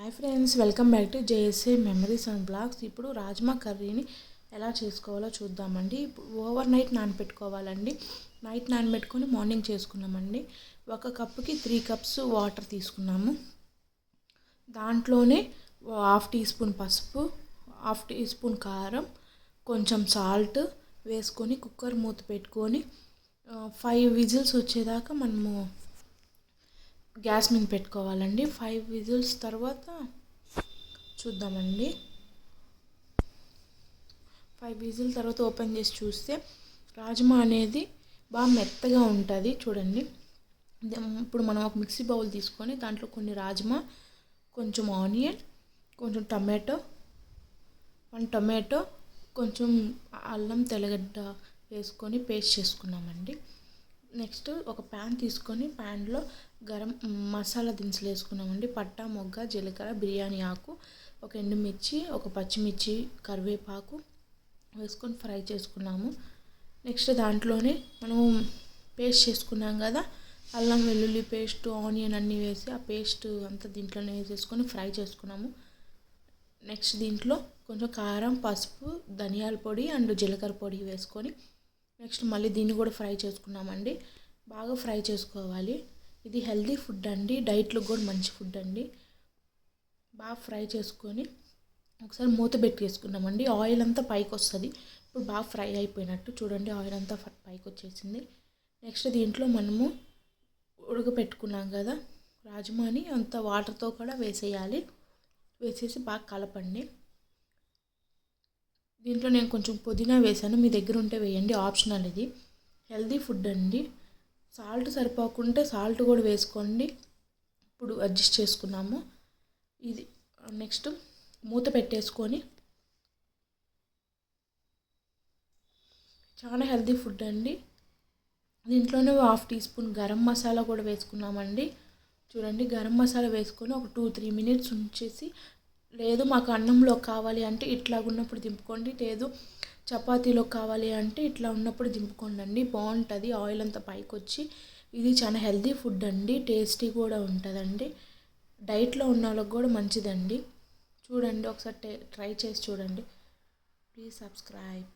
Hi friends, welcome back to JSA memories and blogs. ఇప్పుడు రాజ్మా కర్రీని ఎలా చేసుకోవాలో చూద్దామండి. ఓవర్ నైట్ నానబెట్టుకోవాలండి. నైట్ నానబెట్టుకొని మార్నింగ్ చేసుకున్నామండి. ఒక కప్పుకి 3 కప్స్ వాటర్ తీసుకున్నాము. దాంట్లోనే హాఫ్ టీ స్పూన్ పసుపు, హాఫ్ టీ స్పూన్ కారం, కొంచెం సాల్ట్ వేసుకొని కుక్కర్ మూత పెట్టుకొని 5 విజిల్స్ వచ్చేదాకా మనము గ్యాస్ మీద పెట్టుకోవాలండి. 5 విజిల్స్ తర్వాత చూద్దామండి. 5 విజిల్ తర్వాత ఓపెన్ చేసి చూస్తే రాజ్మా అనేది బాగా మెత్తగా ఉంటుంది. చూడండి, ఇప్పుడు మనం ఒక మిక్సీ బౌల్ తీసుకొని దాంట్లో కొన్ని రాజ్మా, కొంచెం ఆనియన్, కొంచెం టమాటో, 1 టమాటో, కొంచెం అల్లం తెల్లగడ్డ వేసుకొని పేస్ట్ చేసుకున్నామండి. నెక్స్ట్ ఒక ప్యాన్ తీసుకొని ప్యాన్లో గరం మసాలా దినుసులు వేసుకున్నామండి. పట్టా, మొగ్గ, జీలకర్ర, బిర్యానీ ఆకు, ఒక ఎండుమిర్చి, ఒక పచ్చిమిర్చి, కరివేపాకు వేసుకొని ఫ్రై చేసుకున్నాము. నెక్స్ట్ దాంట్లోనే మనం పేస్ట్ చేసుకున్నాం కదా, అల్లం వెల్లుల్లి పేస్ట్, ఆనియన్ అన్నీ వేసి ఆ పేస్ట్ అంతా దీంట్లోనే వేసేసుకొని ఫ్రై చేసుకున్నాము. నెక్స్ట్ దీంట్లో కొంచెం కారం, పసుపు, ధనియాల పొడి అండ్ జీలకర్ర పొడి వేసుకొని నెక్స్ట్ మళ్ళీ దీన్ని కూడా ఫ్రై చేసుకున్నామండి. బాగా ఫ్రై చేసుకోవాలి. ఇది హెల్తీ ఫుడ్ అండి, డైట్లో కూడా మంచి ఫుడ్ అండి. బాగా ఫ్రై చేసుకొని ఒకసారి మూత పెట్టేసుకున్నామండి. ఆయిల్ అంతా పైకి వస్తుంది. ఇప్పుడు బాగా ఫ్రై అయిపోయినట్టు చూడండి, ఆయిల్ అంతా పైకి వచ్చేసింది. నెక్స్ట్ దీంట్లో మనము ఉడకపెట్టుకున్నాం కదా రాజ్మాని అంత వాటర్తో కూడా వేసేయాలి. వేసేసి బాగా కలపండి. దీంట్లో నేను కొంచెం పుదీనా వేసాను, మీ దగ్గర ఉంటే వేయండి, ఆప్షనల్. ఇది హెల్తీ ఫుడ్ అండి. సాల్ట్ సరిపోకుంటే సాల్ట్ కూడా వేసుకోండి. ఇప్పుడు అడ్జస్ట్ చేసుకున్నాము. ఇది నెక్స్ట్ మూత పెట్టేసుకొని చాలా హెల్తీ ఫుడ్ అండి. దీంట్లోనే half tea spoon garam masala కూడా వేసుకున్నామండి. చూడండి, గరం మసాలా వేసుకొని ఒక 2-3 మినిట్స్ ఉంచేసి, లేదు మాకు అన్నంలో కావాలి అంటే ఇట్లా ఉన్నప్పుడు దింపుకోండి, లేదు చపాతీలో కావాలి అంటే ఇట్లా ఉన్నప్పుడు దింపుకోండి. బాగుంటుంది, ఆయిల్ అంతా పైకి వచ్చి. ఇది చాలా హెల్తీ ఫుడ్ అండి, టేస్టీ కూడా ఉంటుందండి. డైట్లో ఉన్న వాళ్ళకి కూడా మంచిదండి. చూడండి, ఒకసారి ట్రై చేసి చూడండి. Please subscribe.